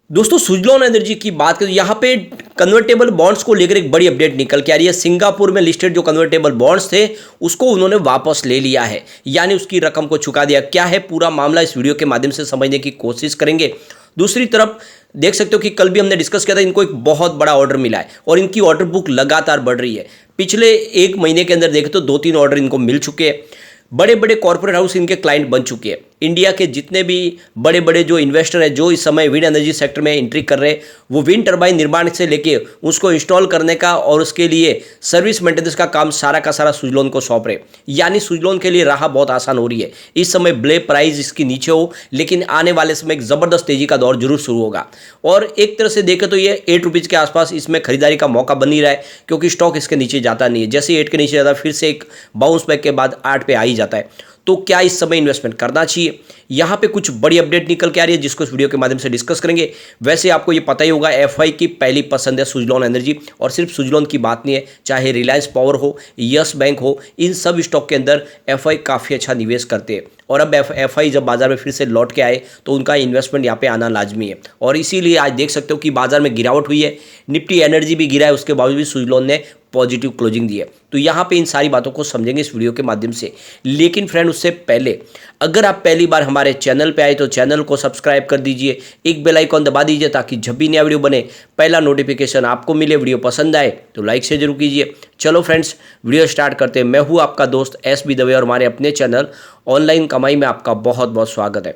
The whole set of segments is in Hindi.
दोस्तों सुजलॉन एनर्जी की बात करें, यहाँ पे कन्वर्टेबल बॉन्ड्स को लेकर एक बड़ी अपडेट निकल के आ रही है। सिंगापुर में लिस्टेड जो कन्वर्टेबल बॉन्ड्स थे उसको उन्होंने वापस ले लिया है, यानी उसकी रकम को चुका दिया। क्या है पूरा मामला, इस वीडियो के माध्यम से समझने की कोशिश करेंगे। दूसरी तरफ देख सकते हो कि कल भी हमने डिस्कस किया था, इनको एक बहुत बड़ा ऑर्डर मिला है और इनकी ऑर्डर बुक लगातार बढ़ रही है। पिछले एक महीने के अंदर देखें तो 2-3 ऑर्डर इनको मिल चुके हैं। बड़े बड़े कॉर्पोरेट हाउस इनके क्लाइंट बन चुके हैं। इंडिया के जितने भी बड़े बड़े जो इन्वेस्टर हैं जो इस समय विंड एनर्जी सेक्टर में एंट्री कर रहे हैं, वो विंड टर्बाइन निर्माण से लेके उसको इंस्टॉल करने का और उसके लिए सर्विस मेंटेनेंस का काम सारा का सारा सुजलॉन को सौंप रहे। यानी सुजलॉन के लिए राह बहुत आसान हो रही है। इस समय ब्ले प्राइस इसकी नीचे हो, लेकिन आने वाले समय एक ज़बरदस्त तेजी का दौर जरूर शुरू होगा। और एक तरह से देखें तो ये 8 रुपीज़ के आसपास इसमें खरीदारी का मौका बन ही रहा है, क्योंकि स्टॉक इसके नीचे जाता नहीं है। जैसे 8 के नीचे जाता है फिर से एक बाउंस बैक के बाद 8 पे आ ही जाता है। तो क्या इस समय इन्वेस्टमेंट करना चाहिए? यहाँ पे कुछ बड़ी अपडेट निकल के आ रही है जिसको इस वीडियो के माध्यम से डिस्कस करेंगे। वैसे आपको ये पता ही होगा, एफआई की पहली पसंद है सुजलॉन एनर्जी, और सिर्फ सुजलॉन की बात नहीं है, चाहे रिलायंस पावर हो, यस बैंक हो, इन सब स्टॉक के अंदर एफआई काफ़ी अच्छा निवेश करते हैं। और अब एफआई जब बाजार में फिर से लौट के आए तो उनका इन्वेस्टमेंट यहाँ पे आना लाजमी है। और इसीलिए आज देख सकते हो कि बाजार में गिरावट हुई है, निफ्टी एनर्जी भी गिरा है, उसके बावजूद भी सुजलॉन ने पॉजिटिव क्लोजिंग दी है। तो यहाँ पे इन सारी बातों को समझेंगे इस वीडियो के माध्यम से। लेकिन फ्रेंड, उससे पहले अगर आप पहली बार हमारे चैनल पे आए तो चैनल को सब्सक्राइब कर दीजिए, एक बेल आइकॉन दबा दीजिए ताकि जब भी नया वीडियो बने पहला नोटिफिकेशन आपको मिले। वीडियो पसंद आए तो लाइक से जरूर कीजिए। चलो फ्रेंड्स, वीडियो स्टार्ट करते हैं। मैं हूँ आपका दोस्त एस.बी. दवे और हमारे अपने चैनल ऑनलाइन कमाई में आपका बहुत बहुत स्वागत है।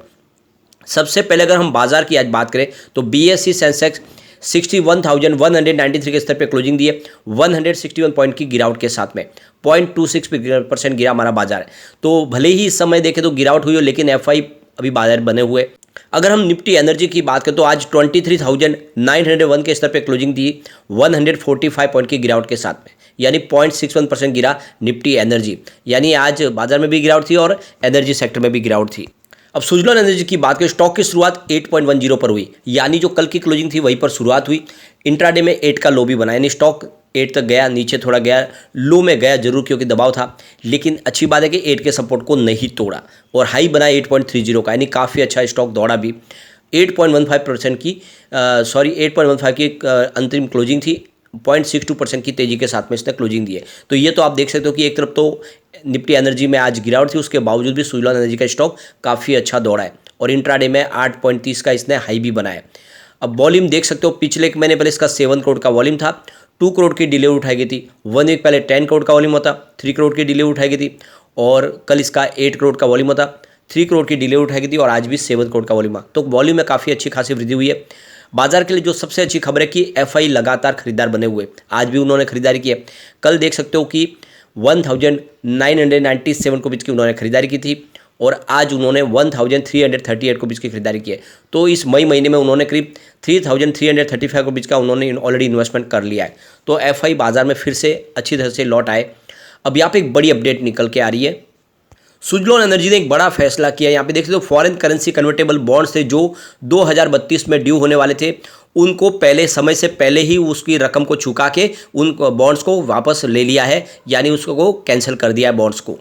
सबसे पहले अगर हम बाजार की आज बात करें तो BSE सेंसेक्स 61,193 के स्तर पे क्लोजिंग दी है, 161 पॉइंट की गिरावट के साथ में 0.26% गिरा हमारा बाजार है। तो भले ही इस समय देखें तो गिरावट हुई हो, लेकिन एफआई अभी बाजार बने हुए। अगर हम निफ्टी एनर्जी की बात करें तो आज 23,901 के स्तर पे क्लोजिंग दी, 145 पॉइंट की गिरावट के साथ में, यानी 0.61% गिरा निफ्टी एनर्जी। यानी आज बाजार में भी गिरावट थी और एनर्जी सेक्टर में भी गिरावट थी। अब सुजलॉन एनर्जी की बात करें, स्टॉक की शुरुआत 8.10 पर हुई, यानी जो कल की क्लोजिंग थी वहीं पर शुरुआत हुई। इंट्राडे में 8 का लो भी बना, यानी स्टॉक 8 तक गया, नीचे थोड़ा गया, लो में गया जरूर क्योंकि दबाव था, लेकिन अच्छी बात है कि 8 के सपोर्ट को नहीं तोड़ा और हाई बना 8.30 का, यानी काफ़ी अच्छा स्टॉक दौड़ा भी। 8.15% की 8.15 की अंतरिम क्लोजिंग थी, 0.62% की तेजी के साथ में इसने क्लोजिंग दी है। तो ये तो आप देख सकते हो कि एक तरफ तो निफ्टी एनर्जी में आज गिरावट थी, उसके बावजूद भी सुजलॉन एनर्जी का स्टॉक काफ़ी अच्छा दौड़ा है और इंट्राडे में 8.30 का इसने हाई भी बनाया। अब वॉल्यूम देख सकते हो, पिछले एक महीने पहले इसका 7 करोड़ का वॉल्यूम था, 2 करोड़ की डिलीवरी उठाई गई थी। 1 वीक पहले 10 करोड़ का वॉल्यूम होता, 3 करोड़ की डिलीवरी उठाई गई थी, और कल इसका 8 करोड़ का वॉल्यूम होता, 3 करोड़ की डिलीवरी उठाई गई थी, और आज भी 7 करोड़ का वॉल्यूम। तो वॉल्यूम में काफ़ी अच्छी खासी वृद्धि हुई है। बाजार के लिए जो सबसे अच्छी खबर है कि एफआई लगातार खरीदार बने हुए, आज भी उन्होंने खरीदारी की है। कल देख सकते हो कि 1,997 को बीच की उन्होंने खरीदारी की थी और आज उन्होंने 1,338 को बीच की खरीदारी की है। तो इस मई महीने में उन्होंने करीब 3,335 को बीच का उन्होंने ऑलरेडी इन्वेस्टमेंट कर लिया है। तो एफआई बाजार में फिर से अच्छी तरह से लौट आए। अब यहाँ पे एक बड़ी अपडेट निकल के आ रही है, सुजलॉन एनर्जी ने एक बड़ा फैसला किया। यहाँ पे देख सकते हो फॉरेन करेंसी कन्वर्टेबल बॉन्ड्स थे जो 2032 में ड्यू होने वाले थे, उनको पहले समय से पहले ही उसकी रकम को चुका के उन बॉन्ड्स को वापस ले लिया है, यानी उसको कैंसिल कर दिया है बॉन्ड्स को।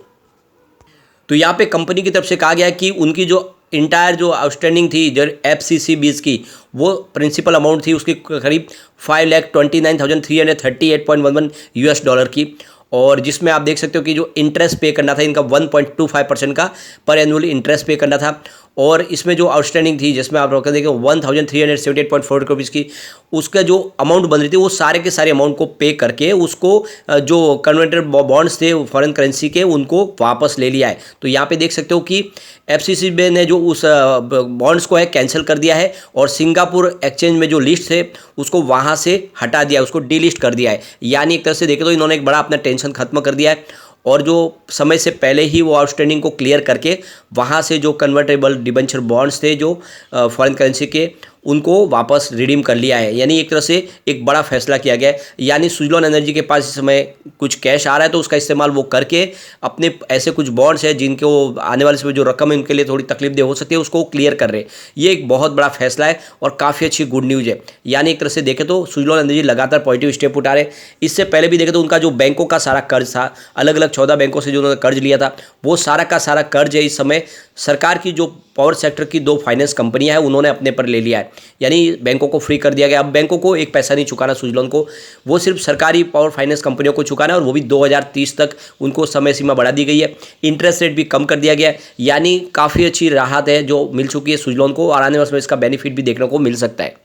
तो यहाँ पे कंपनी की तरफ से कहा गया है कि उनकी जो इंटायर जो आउटस्टैंडिंग थी जो FCCBs की, वो प्रिंसिपल अमाउंट थी उसकी करीब $5,29,338.11 की, और जिसमें आप देख सकते हो कि जो इंटरेस्ट पे करना था इनका 1.25% का पर एनुअल इंटरेस्ट पे करना था। और इसमें जो आउटस्टैंडिंग थी जिसमें आप रोक देखें 1,378.4 करोड़ की, उसका जो अमाउंट बन रही थी वो सारे के सारे अमाउंट को पे करके उसको जो कन्वर्टेड बॉन्ड्स थे फॉरेन करेंसी के उनको वापस ले लिया है। तो यहाँ पे देख सकते हो कि FCCB ने जो उस बॉन्ड्स को है कैंसिल कर दिया है और सिंगापुर एक्सचेंज में जो लिस्ट थे उसको वहाँ से हटा दिया है, उसको डीलिस्ट कर दिया है। यानी एक तरह से देखें तो इन्होंने एक बड़ा अपना टेंशन खत्म कर दिया है और जो समय से पहले ही वो आउटस्टैंडिंग को क्लियर करके वहाँ से जो कन्वर्टेबल डिबेंचर बॉन्ड्स थे जो फॉरेन करेंसी के, उनको वापस रिडीम कर लिया है। यानी एक तरह से एक बड़ा फैसला किया गया है। यानी सुजलॉन एनर्जी के पास इस समय कुछ कैश आ रहा है तो उसका इस्तेमाल वो करके अपने ऐसे कुछ बॉन्ड्स हैं जिनको आने वाले समय जो रकम है उनके लिए थोड़ी तकलीफ हो सकती है उसको क्लियर कर रहे। ये एक बहुत बड़ा फैसला है और काफ़ी अच्छी गुड न्यूज़ है। यानी एक तरह से देखें तो सुजलॉन एनर्जी लगातार पॉजिटिव स्टेप उठा रहे। इससे पहले भी देखें तो उनका जो बैंकों का सारा कर्ज था, अलग अलग 14 बैंकों से जो उन्होंने कर्ज लिया था, वो सारा का सारा कर्ज है इस समय सरकार की जो पावर सेक्टर की 2 फाइनेंस कंपनियां हैं उन्होंने अपने पर ले लिया है, यानी बैंकों को फ्री कर दिया गया। अब बैंकों को एक पैसा नहीं चुकाना सुजलॉन को, वो सिर्फ सरकारी पावर फाइनेंस कंपनियों को चुकाना है, और वो भी 2030 तक उनको समय सीमा बढ़ा दी गई है। इंटरेस्ट रेट भी कम कर दिया गया है, यानी काफ़ी अच्छी राहत है जो मिल चुकी है सुजलॉन को, और आने वाले समय इसका बेनिफिट भी देखने को मिल सकता है।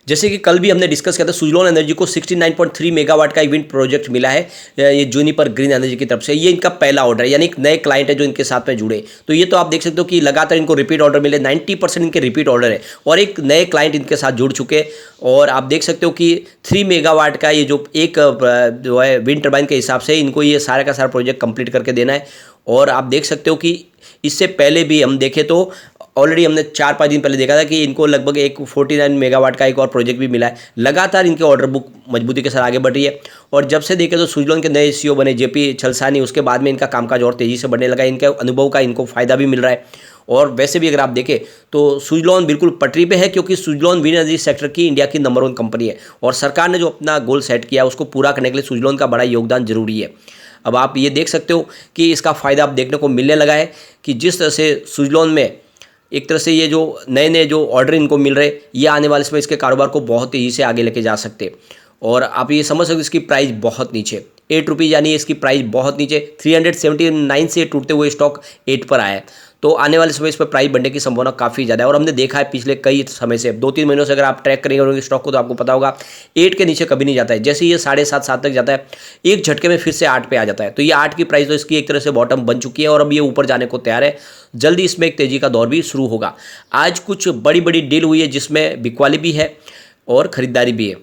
जैसे कि कल भी हमने डिस्कस किया था, सुजलॉन एनर्जी को 69.3 मेगावाट का इवेंट प्रोजेक्ट मिला है ये जूनिपर ग्रीन एनर्जी की तरफ से। ये इनका पहला ऑर्डर है, यानी एक नए क्लाइंट है जो इनके साथ में जुड़े। तो ये तो आप देख सकते हो कि लगातार इनको रिपीट ऑर्डर मिले, 90% इनके रिपीट ऑर्डर है, और एक नए क्लाइंट इनके साथ जुड़ चुके। और आप देख सकते हो कि 3 मेगावाट का ये जो एक जो है विंड टर्बाइन के हिसाब से इनको ये सारा का सारा प्रोजेक्ट कंप्लीट करके देना है। और आप देख सकते हो कि इससे पहले भी हम देखें तो ऑलरेडी हमने 4-5 दिन पहले देखा था कि इनको लगभग एक 49 मेगावाट का एक और प्रोजेक्ट भी मिला है। लगातार इनके ऑर्डर बुक मजबूती के साथ आगे बढ़ रही है। और जब से देखें तो सुजलॉन के नए सीईओ बने जेपी छलसानी, उसके बाद में इनका कामकाज और तेज़ी से बढ़ने लगा। इनके अनुभव का इनको फ़ायदा भी मिल रहा है। और वैसे भी अगर आप देखें तो सुजलॉन बिल्कुल पटरी पे है, क्योंकि सुजलॉन विंड एनर्जी सेक्टर की इंडिया की नंबर 1 कंपनी है, और सरकार ने जो अपना गोल सेट किया उसको पूरा करने के लिए सुजलॉन का बड़ा योगदान जरूरी है। अब आप ये देख सकते हो कि इसका फ़ायदा आप देखने को मिलने लगा है कि जिस तरह से सुजलॉन में एक तरह से ये जो नए नए जो ऑर्डर इनको मिल रहे, ये आने वाले समय इसके कारोबार को बहुत तेज़ी से आगे लेके जा सकते। और आप ये समझ सकते हो इसकी प्राइस बहुत नीचे, 8 रुपीज़, यानी इसकी प्राइस बहुत नीचे। 379 से टूटते हुए स्टॉक 8 पर आया है। तो आने वाले समय इस पर प्राइस बढ़ने की संभावना काफ़ी ज़्यादा है। और हमने देखा है पिछले कई समय से, 2-3 महीनों से अगर आप ट्रैक करेंगे स्टॉक को तो आपको पता होगा 8 के नीचे कभी नहीं जाता है। जैसे ये 7.5-7 तक जाता है, एक झटके में फिर से 8 पे आ जाता है। तो ये 8 की प्राइस तो इसकी एक तरह से बॉटम बन चुकी है, और अब ये ऊपर जाने को तैयार है। जल्दी इसमें एक तेज़ी का दौर भी शुरू होगा। आज कुछ बड़ी बड़ी डील हुई है जिसमें बिकवाली भी है और ख़रीदारी भी है।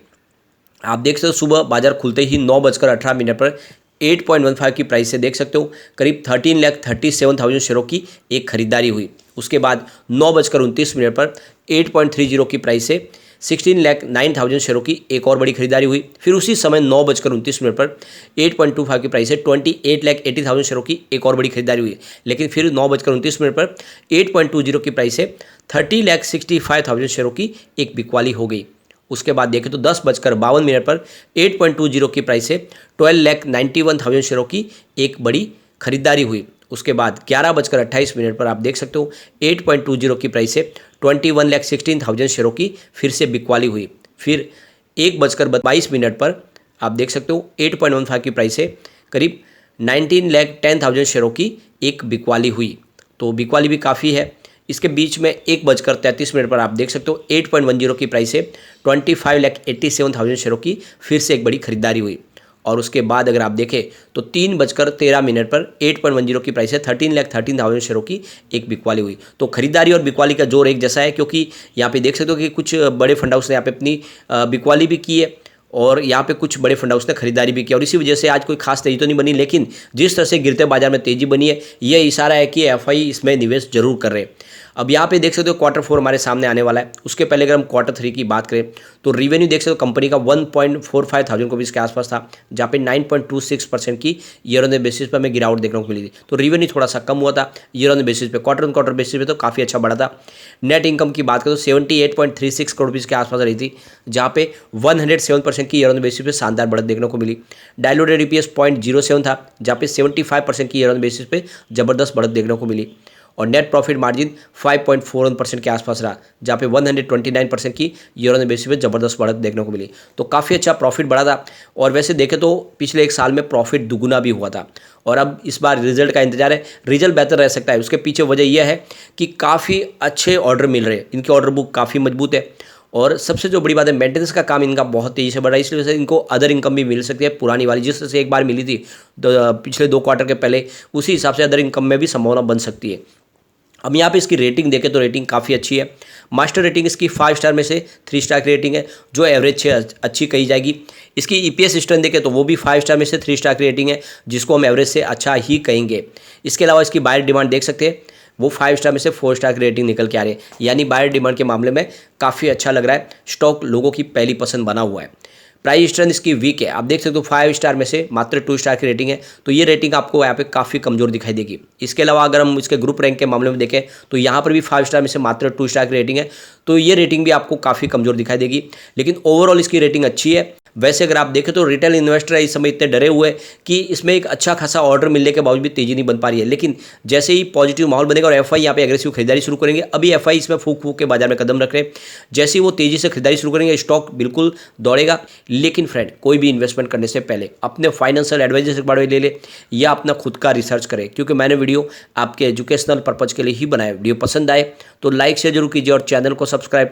आप देख सकते हो सुबह बाजार खुलते ही 9:18 पर 8.15 की प्राइस से देख सकते हो करीब 13,37,000 शेयरों की एक खरीदारी हुई। उसके बाद 9:29 पर 8.30 की प्राइस से 16,09,000 शेयरों की एक और बड़ी खरीदारी हुई। फिर उसी समय 9:29 पर 8.25 की प्राइस से 28,80,000 शेयरों की एक और बड़ी खरीदारी हुई। लेकिन फिर 9:29 पर 8.20 की प्राइस से 30,65,000 शेयरों की एक बिकवाली हो गई। उसके बाद देखें तो 10:52 पर 8.20 की प्राइस से 12,91,000 शेयरों की एक बड़ी खरीदारी हुई। उसके बाद 11:28 पर आप देख सकते हो 8.20 की प्राइस से 21,16,000 शेयरों की फिर से बिकवाली हुई। फिर 1:22 पर आप देख सकते हो 8.15 की प्राइस से करीब 19,10,000 शेयरों की एक बिकवाली हुई। तो बिकवाली भी काफ़ी है। इसके बीच में 1:33 पर आप देख सकते हो 8.10 की प्राइस से 25,87,000 शेयरों की फिर से एक बड़ी खरीदारी हुई। और उसके बाद अगर आप देखें तो 3:13 पर 8.10 की प्राइस से 13,13,000 शेयरों की एक बिकवाली हुई। तो खरीदारी और बिकवाली का जोर एक जैसा है, क्योंकि यहाँ पे देख सकते हो कि कुछ बड़े फंड हाउस ने यहाँ पे अपनी बिकवाली भी की है, और यहाँ पे कुछ बड़े फंड हाउस ने खरीदारी भी किया, और इसी वजह से आज कोई खास तेजी तो नहीं बनी। लेकिन जिस तरह से गिरते बाजार में तेजी बनी है, यह इशारा है कि एफआई इसमें निवेश जरूर कर रहे हैं। अब यहाँ पे देख सकते हो Q4 हमारे सामने आने वाला है। उसके पहले अगर हम Q3 की बात करें तो रेवेन्यू देख सकते हो कंपनी का 1.45 थाउजेंड करोड़ के आसपास था, जहाँ पे 9.26% की ईयर ऑन द बेसिस पर हमें गिरावट देखने को मिली थी। तो रेवेन्यू थोड़ा सा कम हुआ था ईयर ऑन द बेसिस पे, क्वार्टर ऑन क्वार्टर बेसिस पे तो काफ़ी अच्छा बढ़ा था। नेट इनकम की बात करें तो 78.36 करोड़ रुपीज़ के आसपास रही थी, जहाँ पे 107% की ईयर ऑन द बेसिस पे शानदार बढ़त देखने को मिली। डायलूटेड EPS 0.07 था, जहाँ पे 75% की ईयर ऑन द बेसिस पे जबरदस्त बढ़त देखने को मिली। और नेट प्रॉफिट मार्जिन 5.41% के आसपास रहा, जहाँ पे 129% की ईयर ऑन द बेसिस पे जबरदस्त बढ़त देखने को मिली। तो काफ़ी अच्छा प्रॉफिट बढ़ा था। और वैसे देखें तो पिछले एक साल में प्रॉफिट दुगुना भी हुआ था, और अब इस बार रिजल्ट का इंतजार है। रिजल्ट बेहतर रह सकता है, उसके पीछे वजह यह है कि काफ़ी अच्छे ऑर्डर मिल रहे हैं, इनकी ऑर्डर बुक काफ़ी मजबूत है। और सबसे जो बड़ी बात है, मेंटेनेंस का काम इनका बहुत तेज़ी से बढ़ रहा है, इसलिए इनको अदर इनकम भी मिल सकती है पुरानी वाली, जिस तरह से एक बार मिली थी पिछले 2 क्वार्टर के पहले, उसी हिसाब से अदर इनकम में भी संभावना बन सकती है। अब यहाँ पे इसकी रेटिंग देखें तो रेटिंग काफ़ी अच्छी है। मास्टर रेटिंग इसकी 5 स्टार में से 3 स्टार की रेटिंग है, जो एवरेज से अच्छी कही जाएगी। इसकी EPS स्ट्रेंथ देखें तो वो भी 5 स्टार में से 3 स्टार की रेटिंग है, जिसको हम एवरेज से अच्छा ही कहेंगे। इसके अलावा इसकी बायर डिमांड देख सकते हैं, वो 5 स्टार में से 4 स्टार की रेटिंग निकल के आ रही है, यानी बायर डिमांड के मामले में काफ़ी अच्छा लग रहा है। स्टॉक लोगों की पहली पसंद बना हुआ है। प्राइस स्ट्रेंथ इसकी वीक है, आप देख सकते हो 5 स्टार में से मात्र 2 स्टार की रेटिंग है, तो ये रेटिंग आपको यहाँ पे काफ़ी कमज़ोर दिखाई देगी। इसके अलावा अगर हम इसके ग्रुप रैंक के मामले में देखें तो यहाँ पर भी 5 स्टार में से मात्र 2 स्टार की रेटिंग है, तो ये रेटिंग भी आपको काफ़ी कमज़ोर दिखाई देगी। लेकिन ओवरऑल इसकी रेटिंग अच्छी है। वैसे अगर आप देखें तो रिटेल इन्वेस्टर इस समय इतने डरे हुए हैं कि इसमें एक अच्छा खासा ऑर्डर मिलने के बावजूद भी तेजी नहीं बन पा रही है। लेकिन जैसे ही पॉजिटिव माहौल बनेगा और एफआई यहाँ पे एग्रेसिव खरीदारी शुरू करेंगे, अभी एफआई इसमें फूक फूक के बाजार में कदम रख रहे हैं, जैसे ही वो तेजी से खरीदारी शुरू करेंगे स्टॉक बिल्कुल दौड़ेगा। लेकिन फ्रेंड, कोई भी इन्वेस्टमेंट करने से पहले अपने फाइनेंशियल एडवाइजर से बारे में ले ले या अपना खुद का रिसर्च करें, क्योंकि मैंने वीडियो आपके एजुकेशनल पर्पज के लिए ही बनाया। वीडियो पसंद आए तो लाइक शेयर जरूर कीजिए और चैनल को सब्सक्राइब